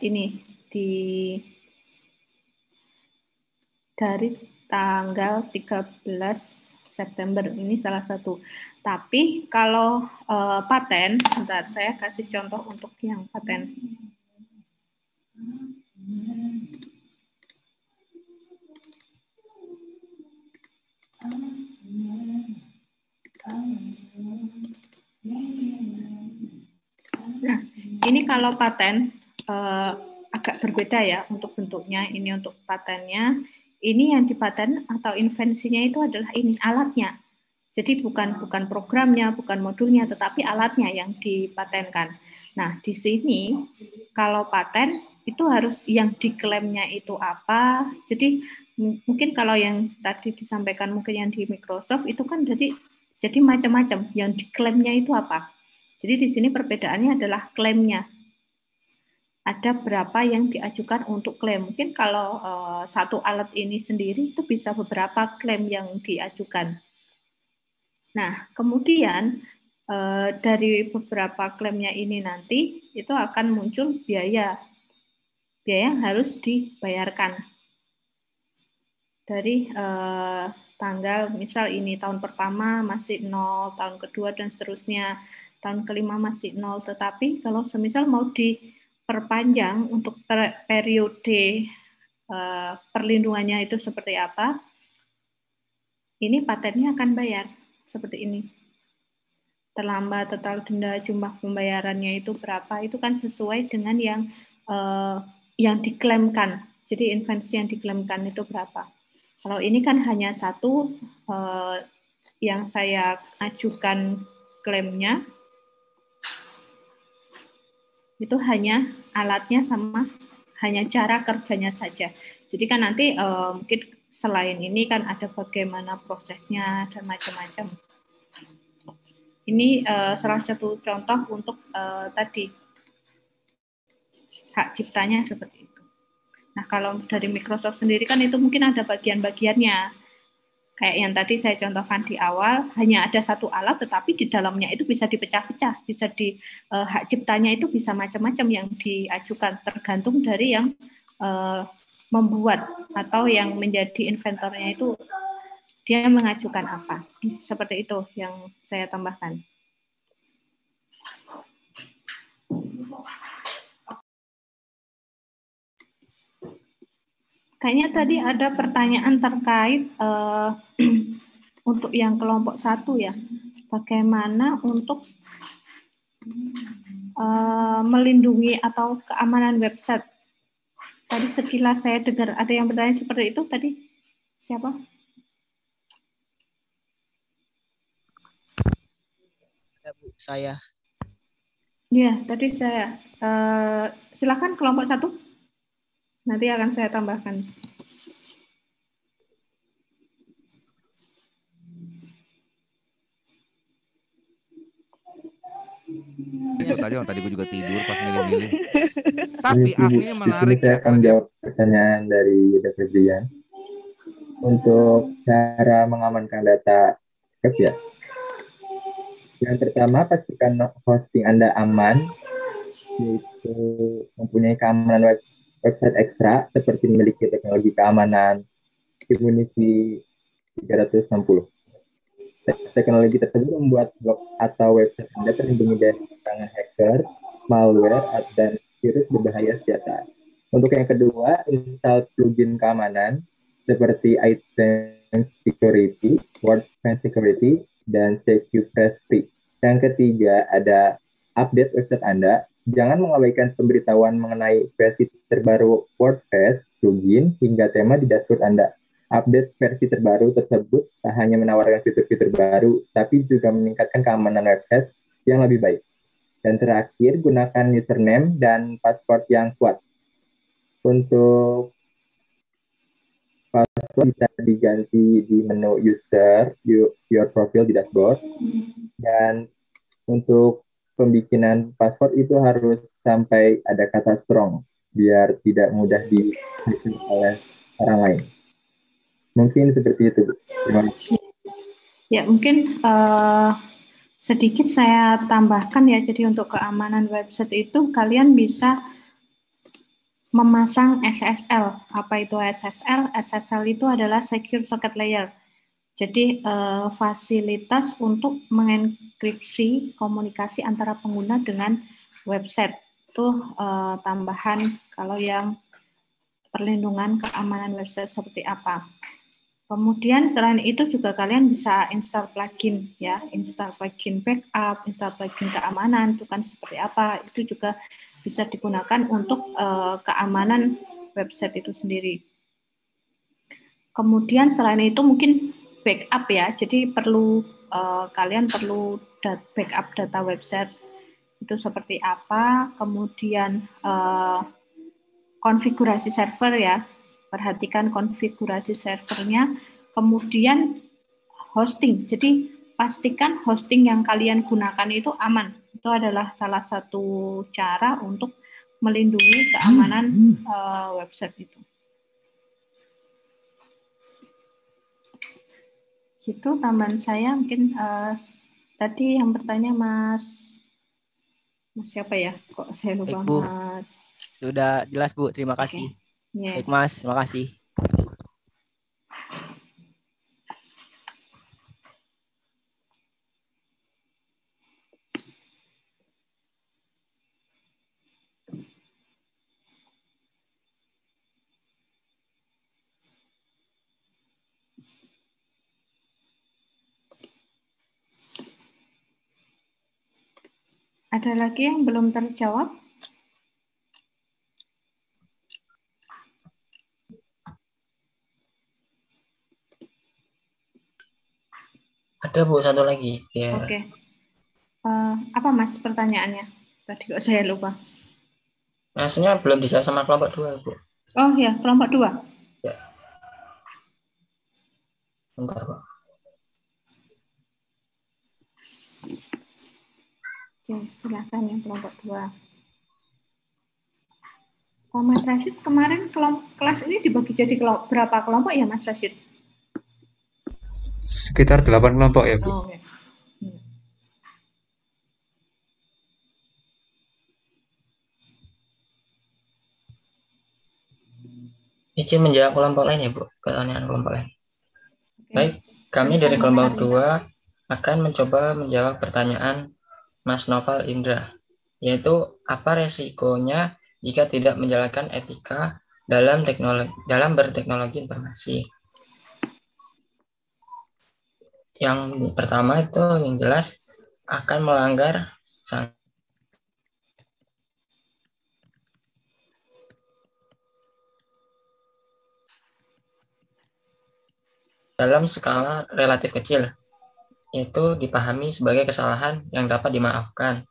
ini dari tanggal 13 September ini salah satu. Tapi kalau paten, bentar saya kasih contoh untuk yang paten. Nah, ini kalau paten agak berbeda ya untuk bentuknya. Ini untuk patennya. Ini yang dipaten atau invensinya itu adalah ini alatnya. Jadi bukan programnya, bukan modulnya, tetapi alatnya yang dipatenkan. Nah, di sini kalau paten itu harus yang diklaimnya itu apa. Jadi mungkin kalau yang tadi disampaikan mungkin yang di Microsoft itu kan jadi macam-macam. Yang diklaimnya itu apa. Jadi di sini perbedaannya adalah klaimnya. Ada berapa yang diajukan untuk klaim. Mungkin kalau satu alat ini sendiri itu bisa beberapa klaim yang diajukan. Nah, kemudian dari beberapa klaimnya ini nanti itu akan muncul biaya yang harus dibayarkan. Dari tanggal misal ini tahun pertama masih 0, tahun kedua dan seterusnya, tahun kelima masih 0, tetapi kalau semisal mau diperpanjang untuk periode perlindungannya itu seperti apa, ini patennya akan bayar seperti ini. Terlambat, total denda, jumlah pembayarannya itu berapa, itu kan sesuai dengan yang diklaimkan. Jadi invensi yang diklaimkan itu berapa. Kalau ini kan hanya satu yang saya ajukan klaimnya, itu hanya alatnya sama hanya cara kerjanya saja. Jadi kan nanti mungkin selain ini kan ada bagaimana prosesnya dan macam-macam. Ini salah satu contoh untuk tadi hak ciptanya seperti itu. Nah, kalau dari Microsoft sendiri kan itu mungkin ada bagian-bagiannya. Kayak yang tadi saya contohkan di awal, hanya ada satu alat, tetapi di dalamnya itu bisa dipecah-pecah, bisa hak ciptanya itu bisa macam-macam yang diajukan, tergantung dari yang membuat atau yang menjadi inventornya itu dia mengajukan apa. Seperti itu yang saya tambahkan. Kayaknya tadi ada pertanyaan terkait untuk yang kelompok 1 ya, bagaimana untuk melindungi atau keamanan website. Tadi sekilas saya dengar ada yang bertanya seperti itu tadi. Siapa? Saya. Ya, tadi saya. Silakan kelompok 1. Nanti akan saya tambahkan. Ikut aja, tadi gue juga tidur pas milih-milih. Tapi Afni ini menarik saya ya, akan karena dia jawab pertanyaan dari Dr. Dian. Untuk cara mengamankan data web ya. Yang pertama, pastikan hosting Anda aman, yaitu mempunyai keamanan website ekstra seperti memiliki teknologi keamanan Immunity 360. Teknologi tersebut membuat blog atau website Anda terlindungi dari serangan hacker, malware, dan virus berbahaya setiap saat. Untuk yang kedua, install plugin keamanan seperti iTunes Security, WordPress Security, dan CQFresh Free. Yang ketiga, ada update website Anda. Jangan mengabaikan pemberitahuan mengenai versi terbaru WordPress, plugin, hingga tema di dashboard Anda. Update versi terbaru tersebut tak hanya menawarkan fitur-fitur baru, tapi juga meningkatkan keamanan website yang lebih baik. Dan terakhir, gunakan username dan password yang kuat. Untuk password bisa diganti di menu user, your profile di dashboard. Dan untuk pembikinan password itu harus sampai ada kata strong, biar tidak mudah dihack oleh orang lain. Mungkin seperti itu, Bu. Terima kasih. Ya, mungkin sedikit saya tambahkan ya. Jadi untuk keamanan website itu kalian bisa memasang SSL. Apa itu SSL? SSL itu adalah Secure Socket Layer. Jadi fasilitas untuk mengenkripsi komunikasi antara pengguna dengan website. Itu tambahan kalau yang perlindungan keamanan website seperti apa. Kemudian selain itu juga kalian bisa install plugin ya, install plugin backup, install plugin keamanan itu kan seperti apa, itu juga bisa digunakan untuk keamanan website itu sendiri. Kemudian selain itu mungkin backup ya, jadi kalian perlu backup data website itu seperti apa, kemudian konfigurasi server ya. Perhatikan konfigurasi servernya, kemudian hosting. Jadi pastikan hosting yang kalian gunakan itu aman. Itu adalah salah satu cara untuk melindungi keamanan website itu. Gitu tambahan saya. Mungkin tadi yang bertanya Mas siapa ya? Kok saya lupa. Baik, Bu. Mas. Sudah jelas, Bu. Terima kasih. Okay. Yeah. Baik, Mas. Terima kasih. Ada lagi yang belum terjawab? Ada, Bu, satu lagi. Ya. Oke. Apa Mas pertanyaannya? Tadi kok saya lupa. Maksudnya belum dijawab sama kelompok 2, Bu. Oh ya, kelompok 2. Ya. Bentar, Pak. Silakan yang kelompok 2. Oh, Mas Rashid, kemarin kelas ini dibagi jadi berapa kelompok ya Mas Rashid? Sekitar 8 kelompok ya, Bu. Oh, okay. Izin menjawab kelompok lain ya, Bu. Pertanyaan kelompok lain. Baik, kami dari kelompok 2 akan mencoba menjawab pertanyaan Mas Noval Indra, yaitu apa resikonya jika tidak menjalankan etika dalam berteknologi informasi. Yang pertama itu yang jelas akan melanggar dalam skala relatif kecil, yaitu dipahami sebagai kesalahan yang dapat dimaafkan.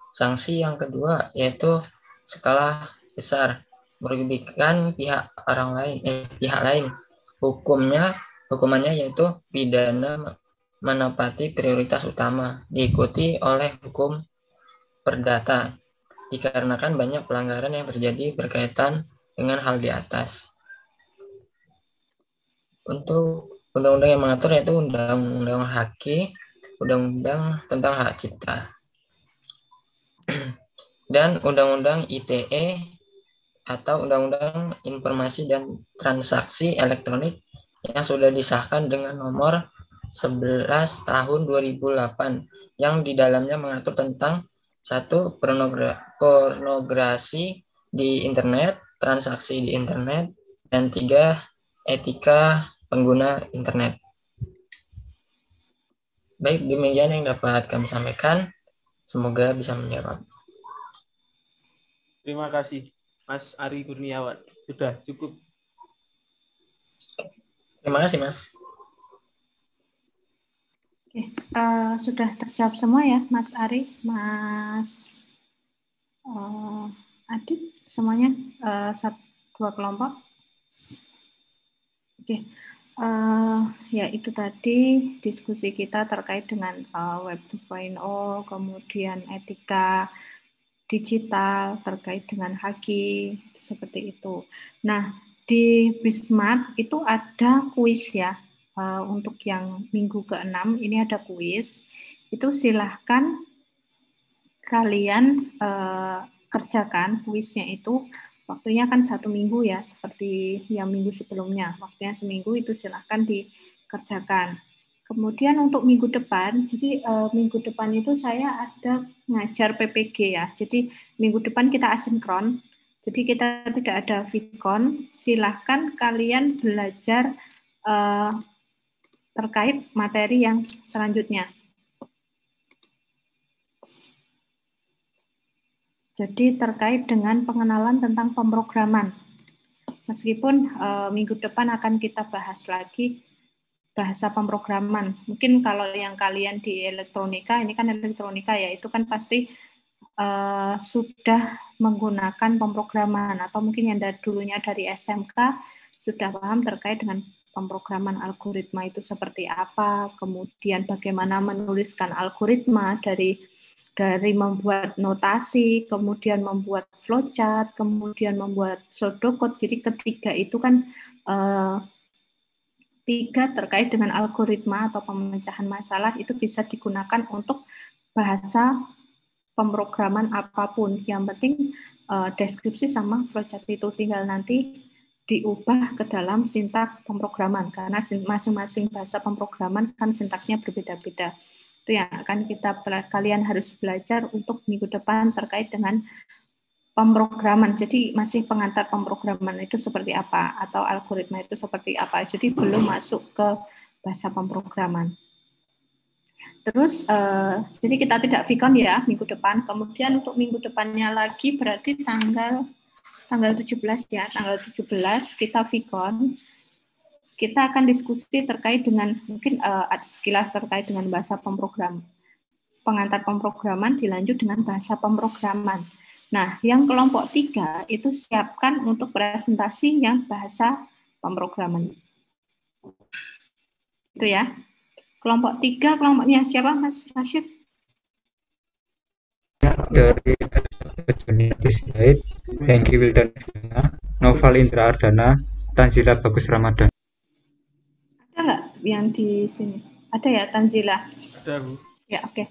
Sanksi yang kedua yaitu skala besar, merugikan pihak lain. Hukumannya yaitu pidana menepati prioritas utama, diikuti oleh hukum perdata, dikarenakan banyak pelanggaran yang terjadi berkaitan dengan hal di atas. Untuk undang-undang yang mengatur yaitu Undang-Undang HAKI, Undang-Undang tentang Hak Cipta, dan Undang-Undang ITE atau Undang-Undang Informasi dan Transaksi Elektronik yang sudah disahkan dengan nomor 11 tahun 2008 yang di dalamnya mengatur tentang 1. Pornografi di internet, transaksi di internet, dan 3. Etika pengguna internet. Baik, demikian yang dapat kami sampaikan. Semoga bisa menjawab. Terima kasih, Mas Ari Kurniawan. Sudah cukup. Terima kasih, Mas. Oke, sudah terjawab semua ya, Mas Ari, Mas Adit, semuanya 2 kelompok. Oke, ya itu tadi diskusi kita terkait dengan Web 2.0, kemudian etika digital terkait dengan HAKI, seperti itu. Nah, di Bismart itu ada kuis ya. Untuk yang minggu ke-6 ini ada kuis. Itu silahkan kalian kerjakan kuisnya itu. Waktunya kan 1 minggu ya, seperti yang minggu sebelumnya. Waktunya seminggu, itu silahkan dikerjakan. Kemudian untuk minggu depan, jadi minggu depan itu saya ada ngajar PPG ya. Jadi minggu depan kita asinkron. Jadi kita tidak ada Vicon. Silahkan kalian belajar terkait materi yang selanjutnya. Jadi terkait dengan pengenalan tentang pemrograman. Meskipun minggu depan akan kita bahas lagi bahasa pemrograman. Mungkin kalau yang kalian di elektronika, ini kan elektronika ya, itu kan pasti sudah menggunakan pemrograman, atau mungkin yang dulunya dari SMK sudah paham terkait dengan pemrograman algoritma itu seperti apa, kemudian bagaimana menuliskan algoritma dari membuat notasi, kemudian membuat flowchart, kemudian membuat pseudocode. Jadi ketiga itu kan 3 terkait dengan algoritma atau pemecahan masalah itu bisa digunakan untuk bahasa pemrograman apapun. Yang penting deskripsi sama flowchart itu tinggal nanti diubah ke dalam sintak pemrograman, karena masing-masing bahasa pemrograman kan sintaknya berbeda-beda. Itu yang akan kalian harus belajar untuk minggu depan terkait dengan pemrograman. Jadi masih pengantar pemrograman itu seperti apa, atau algoritma itu seperti apa. Jadi belum masuk ke bahasa pemrograman. Terus, jadi kita tidak Vicon ya minggu depan. Kemudian untuk minggu depannya lagi berarti tanggal 17 ya, tanggal 17 kita Vicon. Kita akan diskusi terkait dengan mungkin sekilas terkait dengan bahasa pemrograman. Pengantar pemrograman dilanjut dengan bahasa pemrograman. Nah, yang kelompok 3 itu siapkan untuk presentasi yang bahasa pemrograman. Itu ya. Kelompok 3, kelompoknya siapa, Mas Rashid? Dari Juniatis Zaid, Hengki Wildana, Noval Indra Ardana, Tanzila Bagus Ramadan. Ada nggak yang di sini? Ada ya, Tanzila? Ada, Bu. Ya, oke.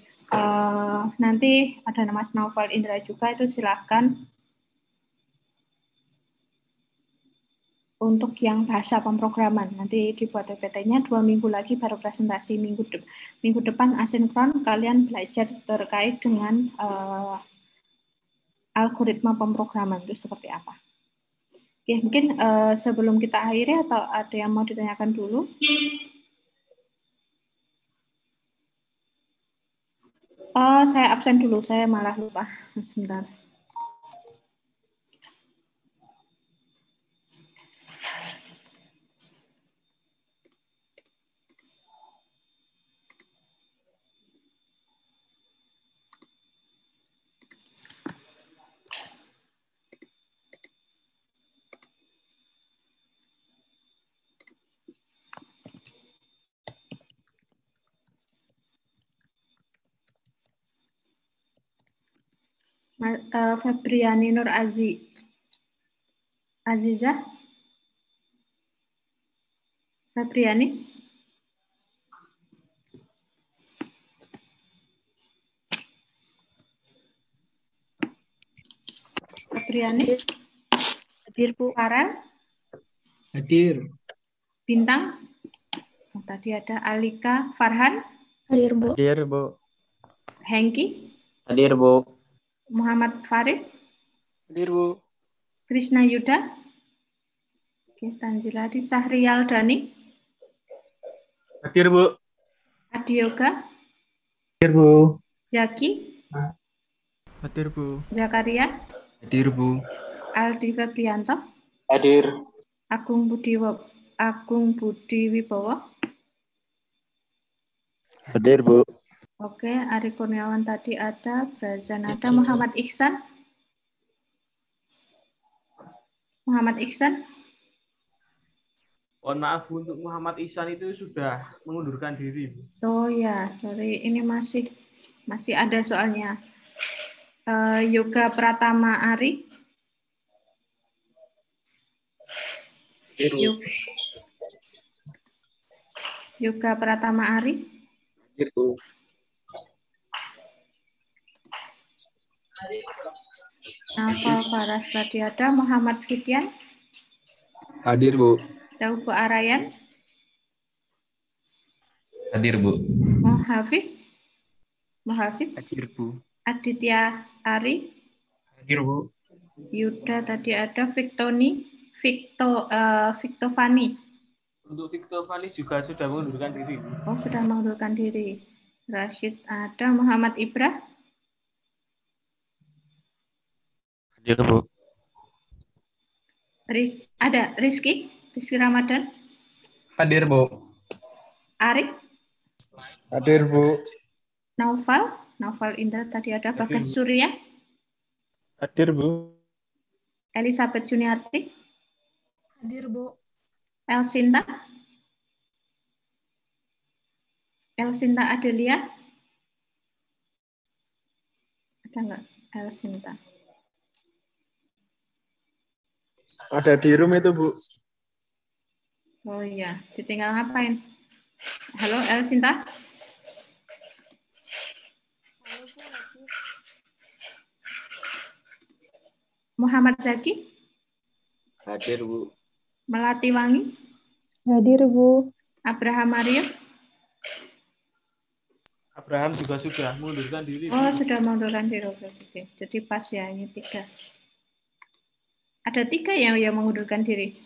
Nanti ada Mas Noval Indra juga, itu silakan untuk yang bahasa pemrograman. Nanti dibuat PPT-nya 2 minggu lagi baru presentasi. Minggu depan asinkron kalian belajar terkait dengan algoritma pemrograman itu seperti apa. Oke, mungkin sebelum kita akhiri atau ada yang mau ditanyakan dulu? Saya absen dulu, saya malah lupa. Sebentar. Febriani Nur Azizah. Febriani. Febriani. Hadir, Bu. Farel. Hadir. Bintang. Oh, tadi ada Alika. Farhan. Hadir, Bu. Hadir, Bu. Hengki. Hadir, Bu. Muhammad Farid. Hadir, Bu. Krishna Yuda. Oke, Tanjiladi. Sahrial Dani. Hadir, Bu. Adi Yoga. Hadir, Bu. Zaki. Hadir, Bu. Zakaria. Hadir, Bu. Aldi Febrianto. Hadir. Agung Budi Wibowo. Hadir, Bu. Oke, Ari Kurniawan tadi ada, Brazan ada, Muhammad Ihsan. Muhammad Ihsan. Mohon maaf, Bu, untuk Muhammad Ihsan itu sudah mengundurkan diri, Bu. Oh ya, sorry, ini masih ada soalnya. Yoga Pratama Ari. Yoga Pratama Ari. Hadir, Bu. Naufal Faras tadi ada, Muhammad Fitian. Hadir, Bu. Tauku Arayan. Hadir, Bu. Muhafid. Hadir, Bu. Aditya Ari. Hadir, Bu. Yuda tadi ada, Victovani. Untuk Victovani juga sudah mengundurkan diri, Bu. Oh, sudah mengundurkan diri. Rashid ada, Muhammad Ibrah. Hadir, Bu. Ada Rizky Ramadan. Hadir, Bu. Arif. Hadir, Bu. Naufal Indra tadi ada, Bagas Surya. Hadir, Bu. Elizabeth Juniarti. Hadir, Bu. Elsinta Adelia. Ada nggak Elsinta? Ada di room itu, Bu. Oh iya, ditinggal ngapain? Halo Elsinta. Muhammad Zaki. Hadir, Bu. Melati Wangi. Hadir, Bu. Abraham Mario. Abraham juga sudah mengundurkan diri. Oh, sudah mengundurkan diri. Oke. Jadi pas ya, ini 3. Ada 3 yang mengundurkan diri.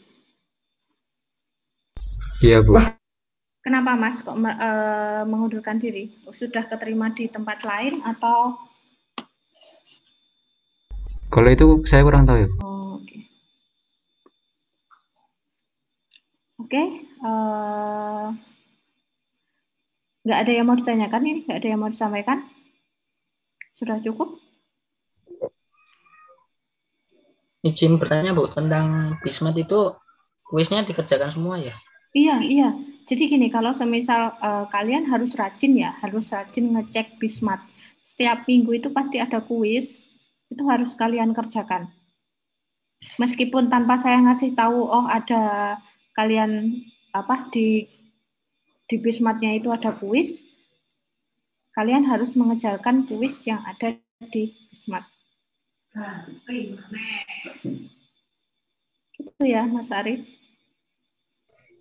Iya, Bu. Kenapa Mas kok mengundurkan diri? Sudah keterima di tempat lain atau? Kalau itu saya kurang tahu ya. Oh, oke. Oke, nggak ada yang mau ditanyakan ini? Nggak ada yang mau disampaikan? Sudah cukup? Izin bertanya, Bu, tentang Bismat itu kuisnya dikerjakan semua ya? Iya. Jadi gini, kalau semisal kalian harus rajin ngecek Bismat. Setiap minggu itu pasti ada kuis, itu harus kalian kerjakan. Meskipun tanpa saya ngasih tahu, oh ada kalian di Bismatnya itu ada kuis, kalian harus mengejarkan kuis yang ada di Bismat. Itu ya, Mas Arif.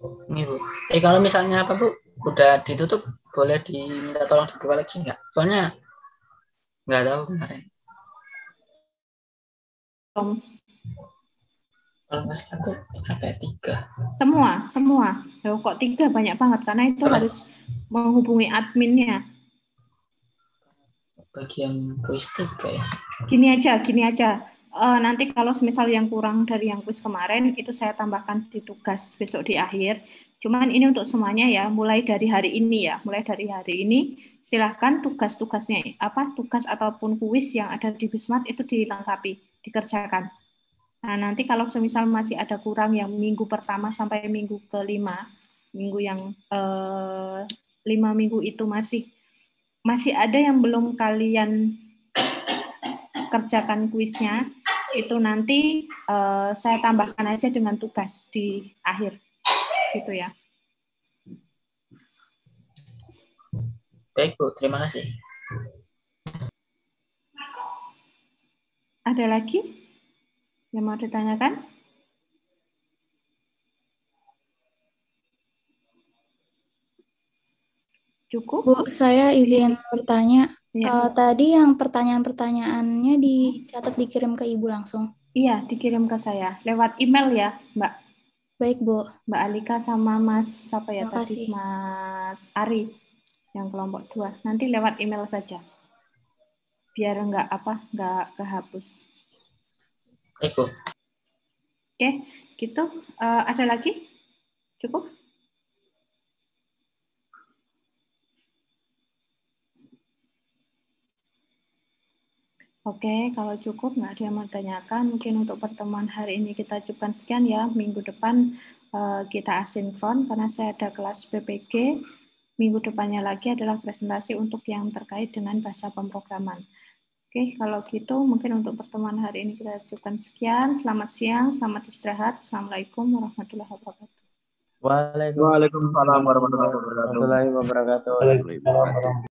Ini, Bu. Kalau misalnya Bu, udah ditutup, boleh diminta tolong dibuka lagi nggak? Soalnya nggak tahu kemarin. Kalau nggak salah tuh berapa ya? 3. Semua. Loh, kok 3 banyak banget, karena itu harus menghubungi adminnya. Bagian kuis 3 ya. Gini aja. Nanti kalau misal yang kurang dari yang kuis kemarin, itu saya tambahkan di tugas besok di akhir. Cuman ini untuk semuanya ya, mulai dari hari ini silahkan tugas-tugasnya tugas ataupun kuis yang ada di Bismat itu dilengkapi, dikerjakan. Nah, nanti kalau semisal masih ada kurang yang minggu pertama sampai minggu ke-5, minggu yang 5 minggu itu masih ada yang belum kalian kerjakan kuisnya, itu nanti saya tambahkan aja dengan tugas di akhir, gitu ya. Baik Bu, terima kasih. Ada lagi yang mau ditanyakan? Cukup? Bu, saya izin bertanya. Iya. Tadi yang pertanyaan-pertanyaannya dicatat dikirim ke Ibu langsung. Iya, dikirim ke saya lewat email ya, Mbak. Baik, Bu. Mbak Alika sama Mas siapa ya Terima tadi? kasih. Mas Ari yang kelompok 2. Nanti lewat email saja. Biar nggak kehapus. Baik, Bu. Oke, gitu. Ada lagi? Cukup? Oke, kalau cukup nggak ada yang mau tanyakan, mungkin untuk pertemuan hari ini kita cukupkan sekian ya. Minggu depan kita asinkron karena saya ada kelas PPG. Minggu depannya lagi adalah presentasi untuk yang terkait dengan bahasa pemrograman. Oke, kalau gitu mungkin untuk pertemuan hari ini kita cukupkan sekian. Selamat siang, selamat istirahat. Assalamualaikum warahmatullahi wabarakatuh. Waalaikumsalam warahmatullahi wabarakatuh.